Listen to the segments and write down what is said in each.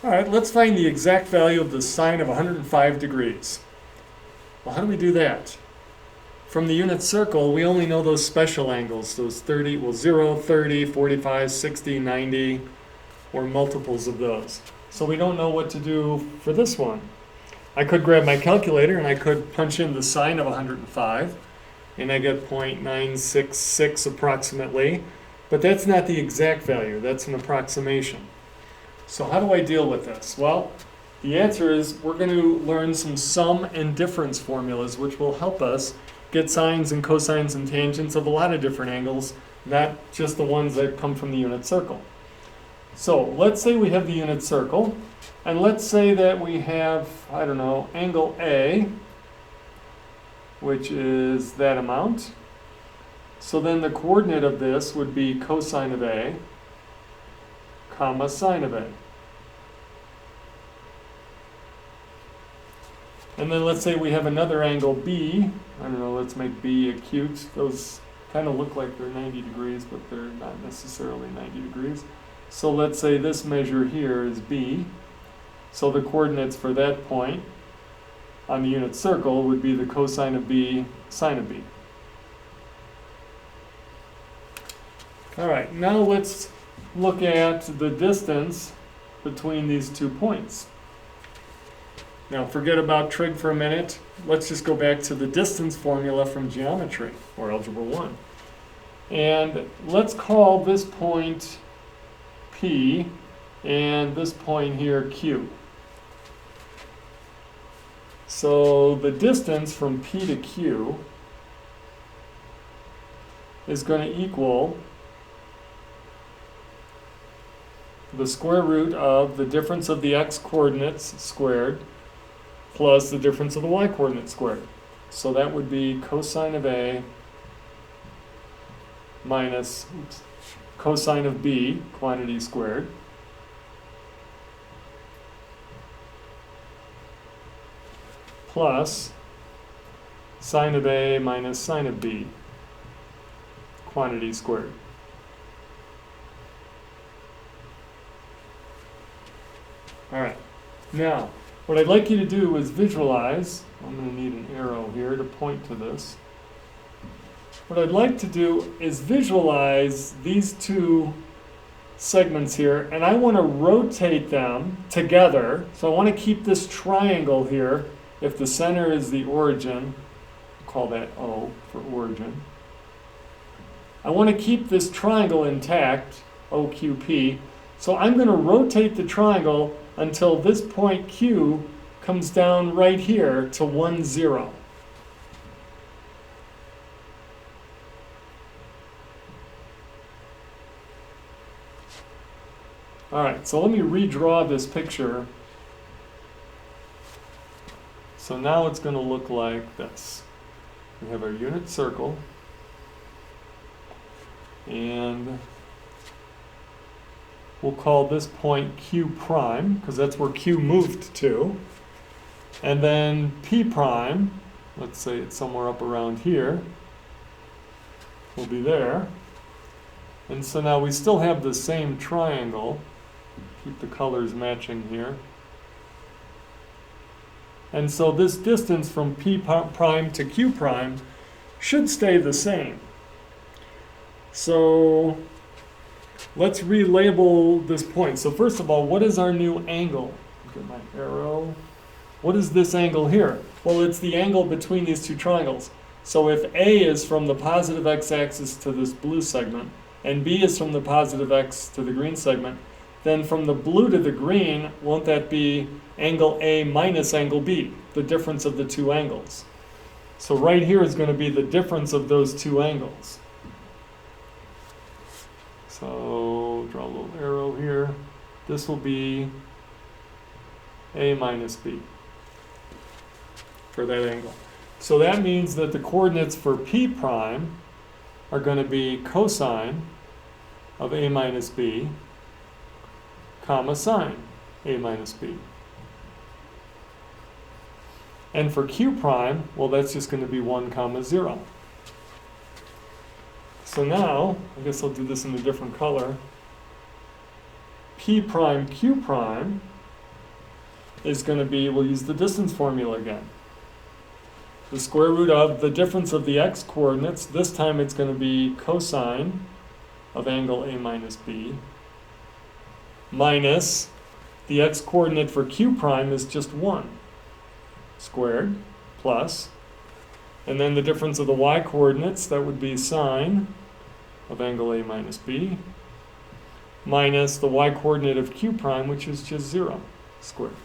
All right, let's find the exact value of the sine of 105 degrees. Well, how do we do that? From the unit circle, we only know those special angles, those 30, well, 0, 30, 45, 60, 90, or multiples of those. So we don't know what to do for this one. I could grab my calculator and I could punch in the sine of 105, and I get 0.966 approximately, but that's not the exact value, that's an approximation. So how do I deal with this? Well, the answer is we're going to learn some sum and difference formulas which will help us get sines and cosines and tangents of a lot of different angles, not just the ones that come from the unit circle. So let's say we have the unit circle, and let's say that we have, I don't know, angle A, which is that amount. So then the coordinate of this would be cosine of A, comma sine of A. And then let's say we have another angle B. I don't know, let's make B acute. Those kind of look like they're 90 degrees, but they're not necessarily 90 degrees. So let's say this measure here is B. So the coordinates for that point on the unit circle would be the cosine of B, sine of B. All right, now let's look at the distance between these 2 points. Now forget about trig for a minute. Let's just go back to the distance formula from geometry, or algebra 1. And let's call this point P and this point here Q. So the distance from P to Q is going to equal the square root of the difference of the x coordinates squared plus the difference of the y coordinates squared. So that would be cosine of A minus cosine of B, quantity squared, plus sine of A minus sine of B, quantity squared. All right, now what I'd like you to do is visualize. I'm going to need an arrow here to point to this. What I'd like to do is visualize these two segments here, and I want to rotate them together. So I want to keep this triangle here. If the center is the origin, we'll call that O for origin. I want to keep this triangle intact, OQP. So I'm going to rotate the triangle until this point Q comes down right here to 1, 0. All right, so let me redraw this picture. So now it's going to look like this. We have our unit circle, and we'll call this point Q prime, because that's where Q moved to. And then P prime, let's say it's somewhere up around here, will be there. And so now we still have the same triangle. Keep the colors matching here. And so this distance from P prime to Q prime should stay the same. So let's relabel this point. So first of all, what is our new angle? Look at my arrow. What is this angle here? Well, it's the angle between these two triangles. So if A is from the positive x-axis to this blue segment, and B is from the positive x to the green segment, then from the blue to the green, won't that be angle A minus angle B, the difference of the two angles? So right here is going to be the difference of those two angles. So draw a little arrow here. This will be A minus B for that angle. So that means that the coordinates for P prime are going to be cosine of A minus B, comma sine A minus B. And for Q prime, well, that's just going to be 1 comma 0. So now, I guess I'll do this in a different color. P prime Q prime is going to be, we'll use the distance formula again. The square root of the difference of the x coordinates, this time it's going to be cosine of angle A minus B, minus the x coordinate for q prime is just 1 squared, plus, and then the difference of the y coordinates, that would be sine of angle A minus B, minus the y coordinate of q prime, which is just 0 squared.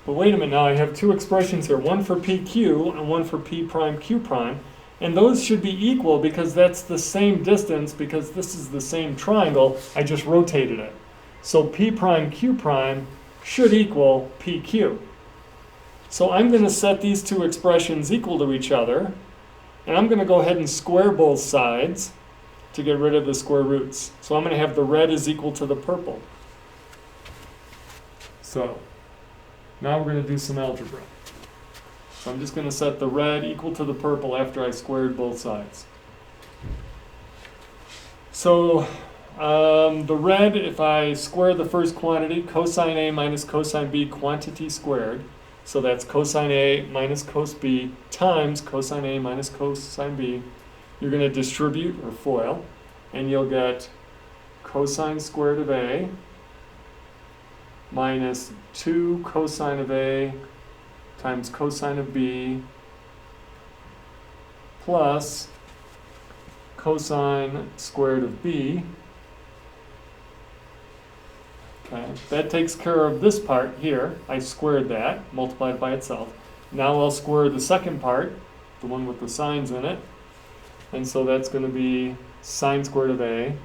But wait a minute, now I have two expressions here, one for PQ and one for P prime Q prime, and those should be equal because that's the same distance, because this is the same triangle, I just rotated it. So P prime Q prime should equal PQ. So I'm going to set these two expressions equal to each other, and I'm going to go ahead and square both sides to get rid of the square roots. So I'm going to have the red is equal to the purple. So now we're going to do some algebra. So I'm just going to set the red equal to the purple after I squared both sides. So the red, if I square the first quantity, cosine A minus cosine B quantity squared, so that's cosine A minus cos B times cosine A minus cosine B, you're going to distribute or FOIL, and you'll get cosine squared of A minus 2 cosine of A times cosine of B plus cosine squared of B. Okay, that takes care of this part here. I squared that, multiplied by itself. Now I'll square the second part, the one with the signs in it. And so that's going to be sine squared of A.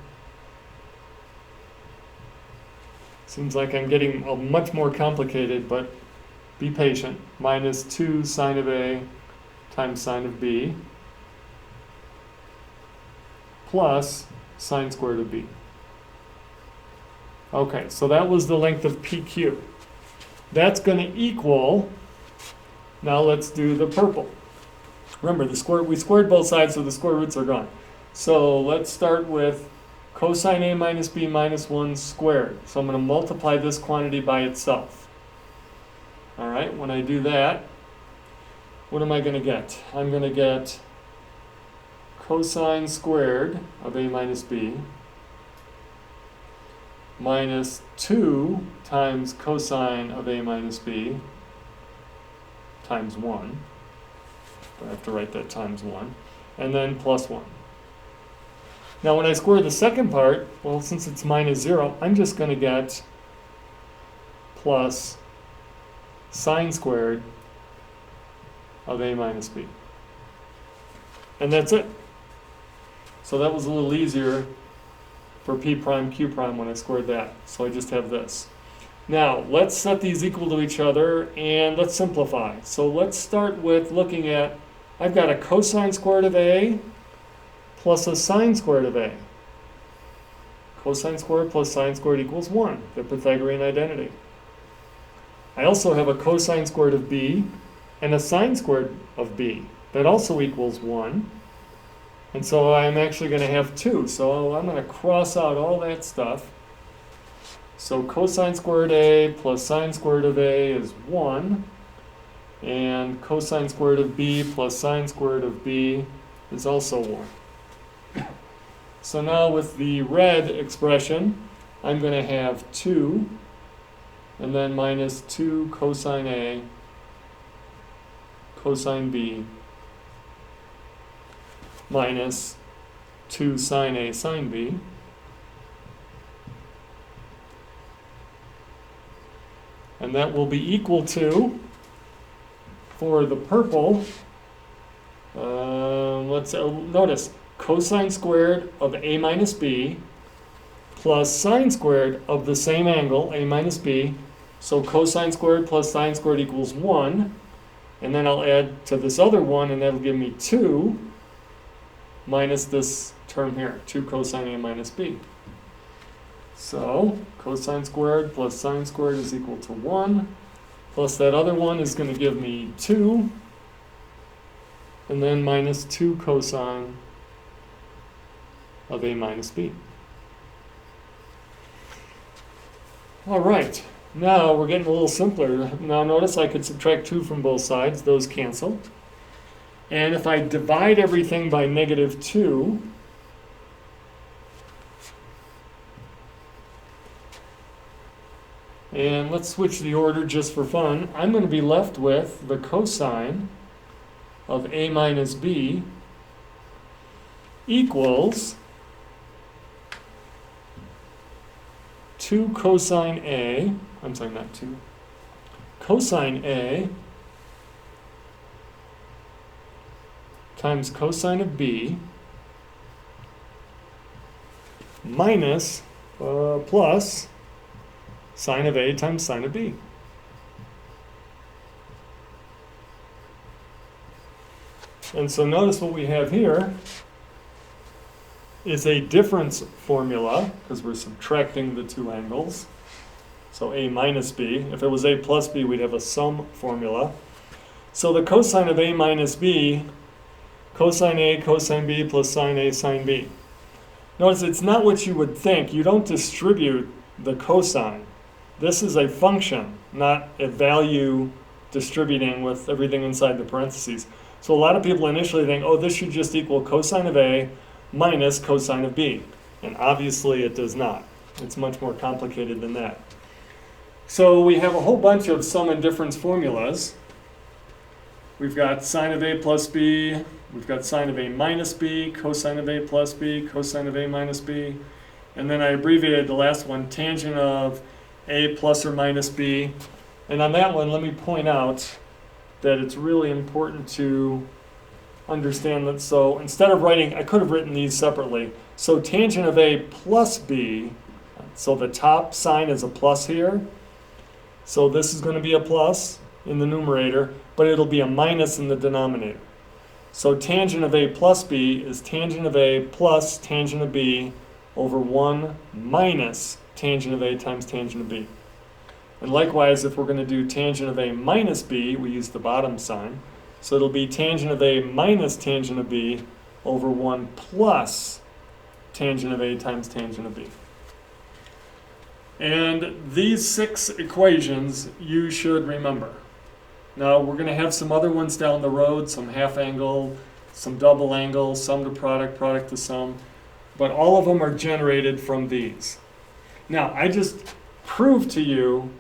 Seems like I'm getting much more complicated, but be patient. Minus 2 sine of A times sine of B plus sine squared of B. Okay, so that was the length of PQ. That's going to equal, now let's do the purple. Remember, we squared both sides, so the square roots are gone. So let's start with cosine A minus B minus 1 squared. So I'm going to multiply this quantity by itself. All right, when I do that, what am I going to get? I'm going to get cosine squared of A minus B minus 2 times cosine of A minus B times 1. I have to write that times 1. And then plus 1. Now when I square the second part, well, since it's minus 0, I'm just going to get plus sine squared of A minus B. And that's it. So that was a little easier for P prime Q prime when I squared that. So I just have this. Now let's set these equal to each other and let's simplify. So let's start with looking at, I've got a cosine squared of A plus a sine squared of A. Cosine squared plus sine squared equals 1, the Pythagorean identity. I also have a cosine squared of B and a sine squared of B. That also equals 1. And so I'm actually going to have 2. So I'm going to cross out all that stuff. So cosine squared A plus sine squared of A is 1. And cosine squared of B plus sine squared of B is also 1. So now with the red expression, I'm going to have 2. And then minus 2 cosine A cosine B minus 2 sine A sine B and that will be equal to, for the purple, notice cosine squared of A minus B plus sine squared of the same angle, A minus B. So cosine squared plus sine squared equals 1. And then I'll add to this other 1, and that'll give me 2 minus this term here, 2 cosine A minus B. So cosine squared plus sine squared is equal to 1. Plus that other 1 is going to give me 2. And then minus 2 cosine of A minus B. All right, Now we're getting a little simpler. Now notice I could subtract 2 from both sides. Those cancel. And if I divide everything by -2, and let's switch the order just for fun, I'm going to be left with the cosine of a minus b equals 2 cosine a, I'm sorry, not 2, cosine a times cosine of b minus plus sine of a times sine of b. And so notice what we have here is a difference formula, because we're subtracting the two angles. So a minus b. If it was a plus b, we'd have a sum formula. So the cosine of a minus b, cosine a, cosine b plus sine a, sine b. Notice it's not what you would think. You don't distribute the cosine. This is a function, not a value distributing with everything inside the parentheses. So a lot of people initially think, oh, this should just equal cosine of a minus cosine of b. And obviously it does not. It's much more complicated than that. So we have a whole bunch of sum and difference formulas. We've got sine of a plus b, we've got sine of a minus b, cosine of a plus b, cosine of a minus b, and then I abbreviated the last one, tangent of a plus or minus b. And on that one, let me point out that it's really important to understand that. So instead of writing, I could have written these separately. So tangent of a plus b, so the top sign is a plus here. So this is going to be a plus in the numerator, but it'll be a minus in the denominator. So tangent of a plus b is tangent of a plus tangent of b over 1 minus tangent of a times tangent of b. And likewise, if we're going to do tangent of a minus b, we use the bottom sign. So it'll be tangent of a minus tangent of b over 1 plus tangent of a times tangent of b. And these 6 equations you should remember. Now we're going to have some other ones down the road, some half angle, some double angle, sum to product, product to sum, but all of them are generated from these. Now I just proved to you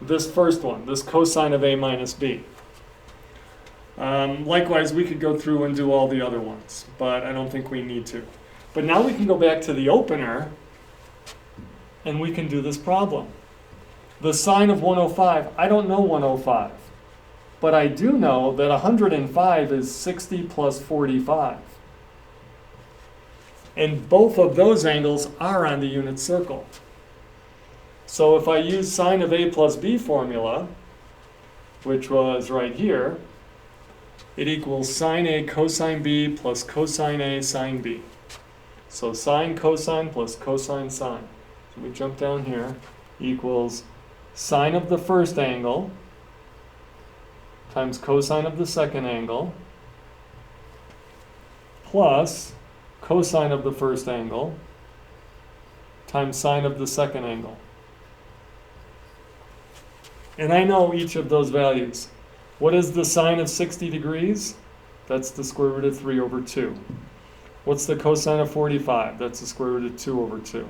this first one, this cosine of a minus b. Likewise, we could go through and do all the other ones, but I don't think we need to. But now we can go back to the opener and we can do this problem. The sine of 105, I don't know 105, but I do know that 105 is 60 plus 45. And both of those angles are on the unit circle. So if I use sine of a plus b formula, which was right here, it equals sine a cosine b plus cosine a sine b. So sine cosine plus cosine sine. So we jump down here, equals sine of the first angle times cosine of the second angle plus cosine of the first angle times sine of the second angle. And I know each of those values. What is the sine of 60 degrees? That's the square root of 3 over 2. What's the cosine of 45? That's the square root of 2 over 2.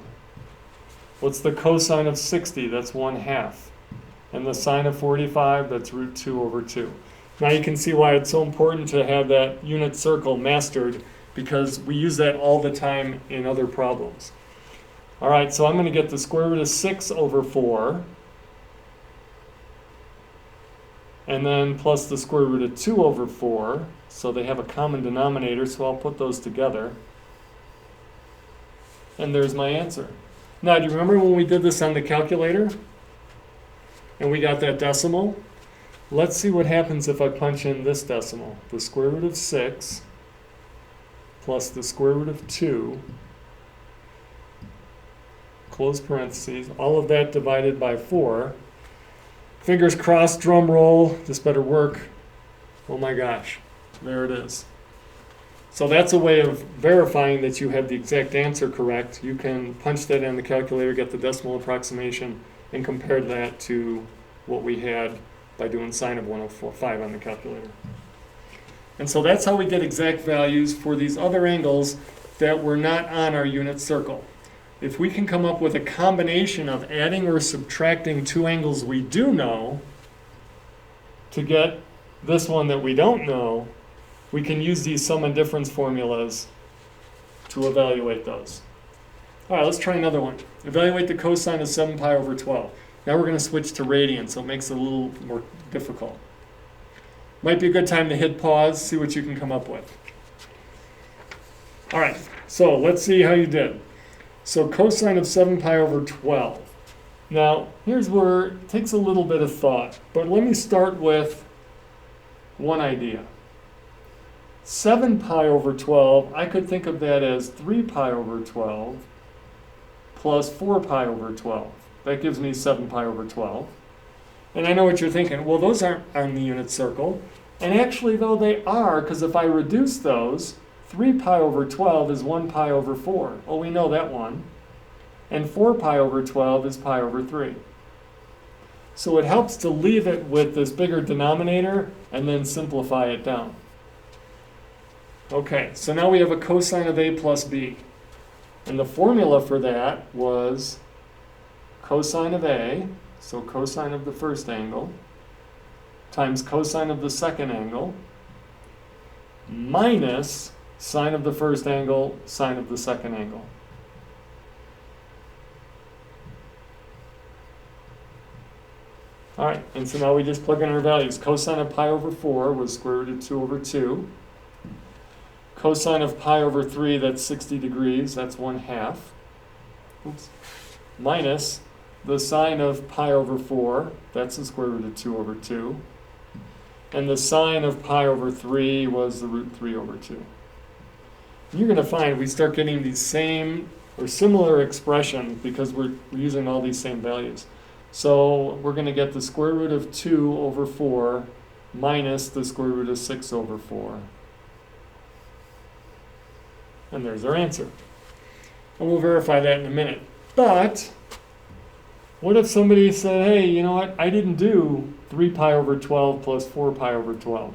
What's the cosine of 60? That's 1/2. And the sine of 45, that's root 2 over 2. Now you can see why it's so important to have that unit circle mastered, because we use that all the time in other problems. All right, so I'm going to get the square root of 6 over 4. And then plus the square root of 2 over 4. So they have a common denominator, so I'll put those together. And there's my answer. Now, do you remember when we did this on the calculator? And we got that decimal? Let's see what happens if I punch in this decimal. The square root of 6 plus the square root of 2, close parentheses, all of that divided by 4. Fingers crossed, drum roll, this better work. Oh my gosh, there it is. So that's a way of verifying that you have the exact answer correct. You can punch that in the calculator, get the decimal approximation, and compared that to what we had by doing sine of 105 on the calculator. And so that's how we get exact values for these other angles that were not on our unit circle. If we can come up with a combination of adding or subtracting two angles we do know to get this one that we don't know, we can use these sum and difference formulas to evaluate those. All right, let's try another one. Evaluate the cosine of 7 pi over 12. Now we're going to switch to radians, so it makes it a little more difficult. Might be a good time to hit pause, see what you can come up with. All right, so let's see how you did. So cosine of 7 pi over 12. Now, here's where it takes a little bit of thought, but let me start with one idea. 7 pi over 12, I could think of that as 3 pi over 12 plus 4 pi over 12. That gives me 7 pi over 12. And I know what you're thinking, well, those aren't on the unit circle. And actually, though, they are, because if I reduce those, 3 pi over 12 is 1 pi over 4. Well, we know that one. And 4 pi over 12 is pi over 3. So it helps to leave it with this bigger denominator and then simplify it down. Okay, so now we have a cosine of a plus b. And the formula for that was cosine of a, so cosine of the first angle, times cosine of the second angle, minus sine of the first angle, sine of the second angle. All right, and so now we just plug in our values. Cosine of pi over 4 was square root of 2 over 2. Cosine of pi over 3, that's 60 degrees, that's 1/2. Oops. Minus the sine of pi over 4, that's the square root of 2 over 2. And the sine of pi over 3 was the root 3 over 2. And you're going to find we start getting these same or similar expressions because we're using all these same values. So we're going to get the square root of 2 over 4 minus the square root of 6 over 4. And there's our answer. And we'll verify that in a minute. But what if somebody said, hey, you know what, I didn't do 3 pi over 12 plus 4 pi over 12.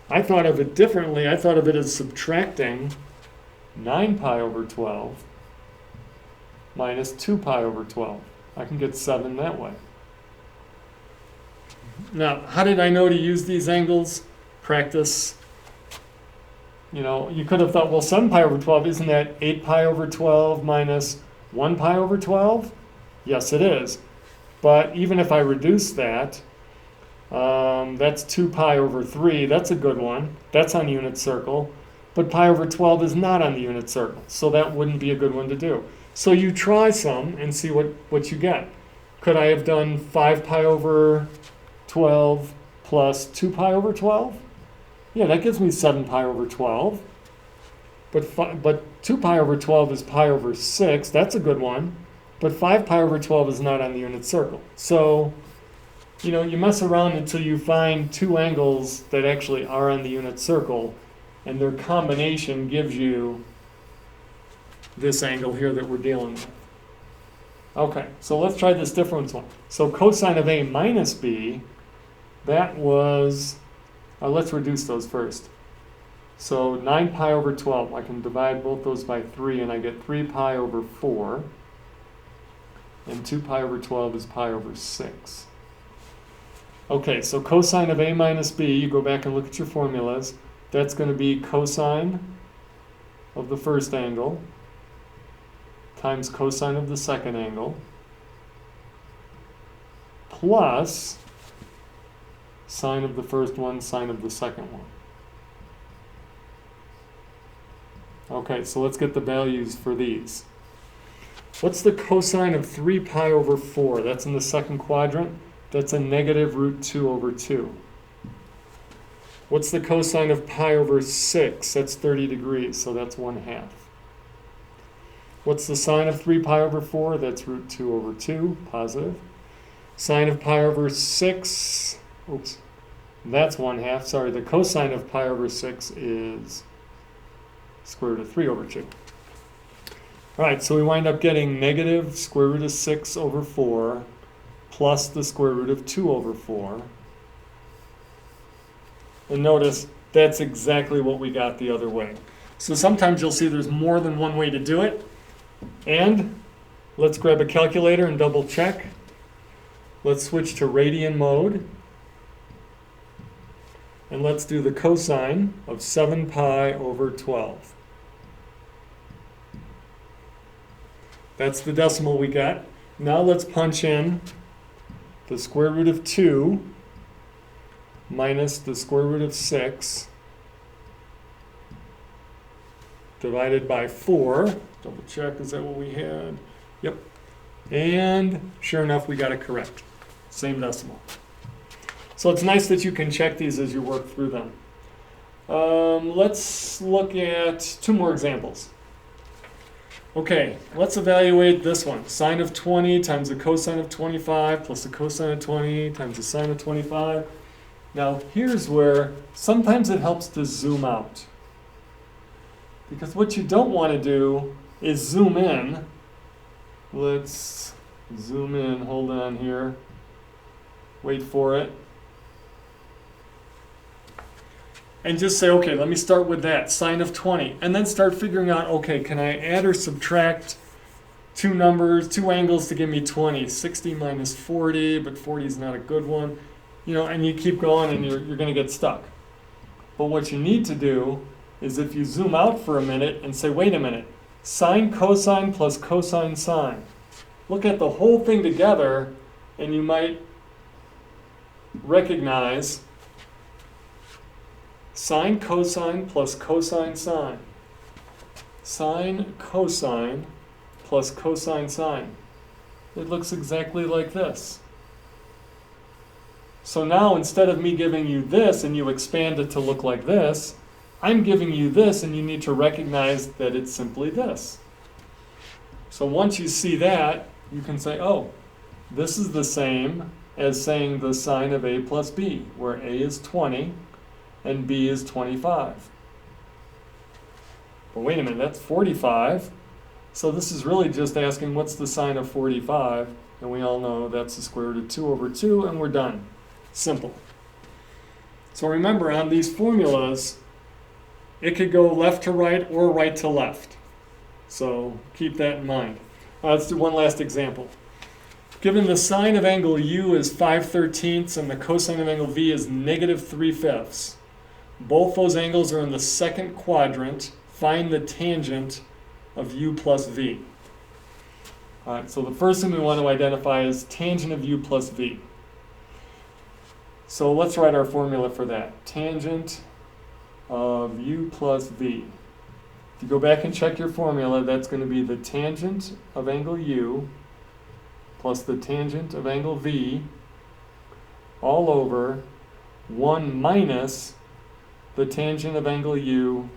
I thought of it differently. I thought of it as subtracting 9 pi over 12 minus 2 pi over 12. I can get 7 that way. Now, how did I know to use these angles? Practice. You know, you could have thought, well, 7 pi over 12, isn't that 8 pi over 12 minus 1 pi over 12? Yes, it is. But even if I reduce that, that's 2 pi over 3. That's a good one. That's on unit circle. But pi over 12 is not on the unit circle, so that wouldn't be a good one to do. So you try some and see what you get. Could I have done 5 pi over 12 plus 2 pi over 12? Yeah, that gives me 7 pi over 12. But 2 pi over 12 is pi over 6. That's a good one. But 5 pi over 12 is not on the unit circle. So, you know, you mess around until you find two angles that actually are on the unit circle, and their combination gives you this angle here that we're dealing with. Okay, so let's try this different one. So cosine of a minus b, that was, let's reduce those first. So 9 pi over 12, I can divide both those by 3, and I get 3 pi over 4. And 2 pi over 12 is pi over 6. Okay, so cosine of a minus b, you go back and look at your formulas. That's going to be cosine of the first angle times cosine of the second angle plus sine of the first one, sine of the second one. Okay, so let's get the values for these. What's the cosine of 3 pi over 4? That's in the second quadrant. That's a negative root 2 over 2. What's the cosine of pi over 6? That's 30 degrees, so that's 1/2. What's the sine of 3 pi over 4? That's root 2 over 2, positive. Sine of pi over 6, oops, that's 1/2. Sorry, the cosine of pi over 6 is square root of 3 over 2. All right, so we wind up getting negative square root of 6 over 4 plus the square root of 2 over 4. And notice that's exactly what we got the other way. So sometimes you'll see there's more than one way to do it. And let's grab a calculator and double check. Let's switch to radian mode. And let's do the cosine of 7 pi over 12. That's the decimal we got. Now let's punch in the square root of 2 minus the square root of 6 divided by 4. Double check, is that what we had? Yep. And sure enough, we got it correct. Same decimal. So it's nice that you can check these as you work through them. Let's look at 2 more examples. Okay, let's evaluate this one. Sine of 20 times the cosine of 25 plus the cosine of 20 times the sine of 25. Now, here's where sometimes it helps to zoom out. Because what you don't want to do is zoom in. Let's zoom in, hold on here. Wait for it. And just say, okay, let me start with that, sine of 20. And then start figuring out, okay, can I add or subtract 2 numbers, 2 angles to give me 20? 60 minus 40, but 40 is not a good one. You know, and you keep going and you're going to get stuck. But what you need to do is if you zoom out for a minute and say, wait a minute, sine cosine plus cosine sine. Look at the whole thing together and you might recognize sine cosine plus cosine sine. Sine cosine plus cosine sine. It looks exactly like this. So now instead of me giving you this and you expand it to look like this, I'm giving you this and you need to recognize that it's simply this. So once you see that, you can say, oh, this is the same as saying the sine of a plus b, where a is 20 and b is 25. But wait a minute, that's 45. So this is really just asking what's the sine of 45, and we all know that's the square root of 2 over 2, and we're done. Simple. So remember, on these formulas, it could go left to right or right to left. So keep that in mind. Let's do one last example. Given the sine of angle u is 5/13 and the cosine of angle v is -3/5, both those angles are in the second quadrant. Find the tangent of u plus v. All right, so the first thing we want to identify is tangent of u plus v. So let's write our formula for that. Tangent of u plus v. If you go back and check your formula, that's going to be the tangent of angle u plus the tangent of angle v all over 1 minus the tangent of angle u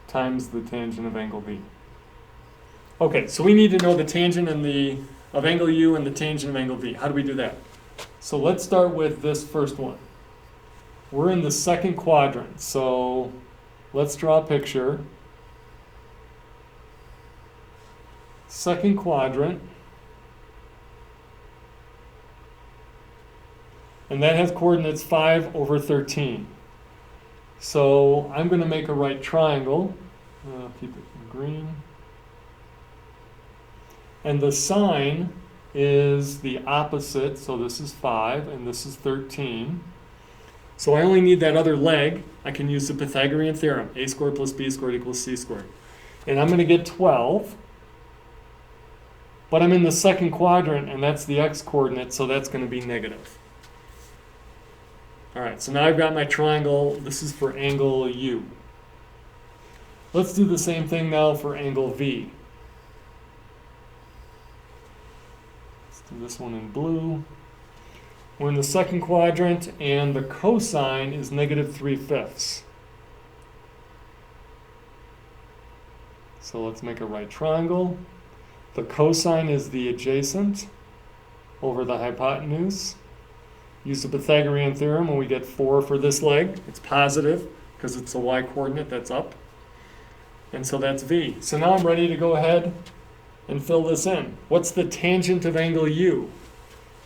times the tangent of angle v. Okay, so we need to know the tangent of angle u and the tangent of angle v. How do we do that? So let's start with this first one. We're in the second quadrant, so let's draw a picture. Second quadrant. And that has coordinates 5/13. So I'm going to make a right triangle. Keep it in green. And the sine is the opposite, so this is 5 and this is 13. So I only need that other leg. I can use the Pythagorean theorem, a squared plus b squared equals c squared. And I'm going to get 12. But I'm in the second quadrant, and that's the x-coordinate, so that's going to be negative. All right, so now I've got my triangle. This is for angle u. Let's do the same thing now for angle v. Let's do this one in blue. We're in the second quadrant, and the cosine is -3/5. So let's make a right triangle. The cosine is the adjacent over the hypotenuse. Use the Pythagorean theorem and we get 4 for this leg. It's positive because it's the y-coordinate that's up. And so that's v. So now I'm ready to go ahead and fill this in. What's the tangent of angle U?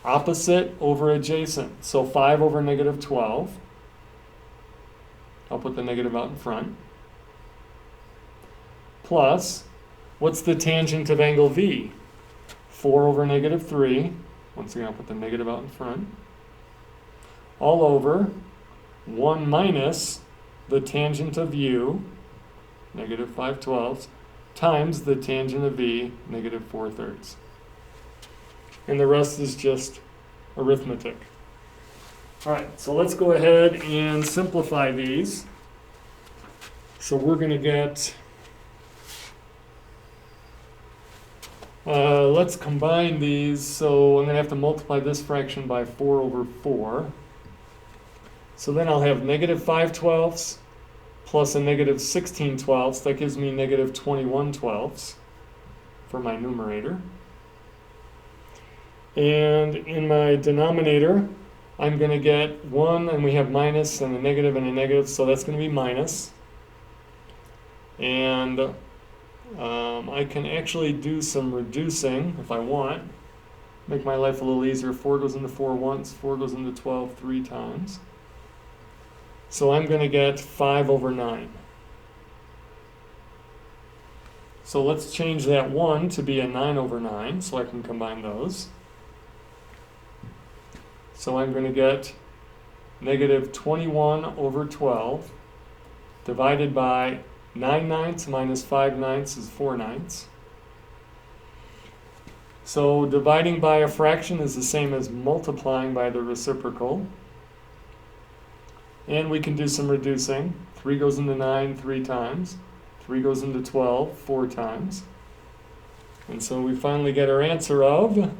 Opposite over adjacent. So 5 over negative 12. I'll put the negative out in front. Plus, what's the tangent of angle V? 4 over negative 3. Once again, I'll put the negative out in front. All over 1 minus the tangent of U, negative 5/12, times the tangent of V, negative 4/3. And the rest is just arithmetic. All right, so let's go ahead and simplify these. So we're going to get, let's combine these. So I'm going to have to multiply this fraction by 4 over 4. So then I'll have negative 5/12 plus a negative 16/12. That gives me negative 21/12 for my numerator. And in my denominator, I'm going to get 1, and we have minus and a negative, so that's going to be minus. And I can actually do some reducing if I want. Make my life a little easier. 4 goes into 4 once, 4 goes into 12 3 times. So I'm going to get 5 over 9. So let's change that 1 to be a 9 over 9, so I can combine those. So I'm going to get negative 21 over 12 divided by 9/9 minus 5/9 is 4/9. So dividing by a fraction is the same as multiplying by the reciprocal. And we can do some reducing. 3 goes into 9 3 times. 3 goes into 12 4 times. And so we finally get our answer of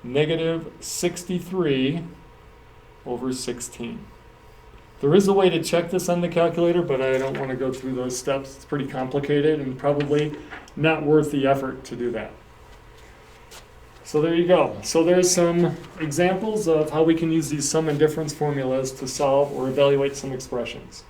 negative 63 over 16. There is a way to check this on the calculator, but I don't want to go through those steps. It's pretty complicated and probably not worth the effort to do that. So there you go. So there's some examples of how we can use these sum and difference formulas to solve or evaluate some expressions.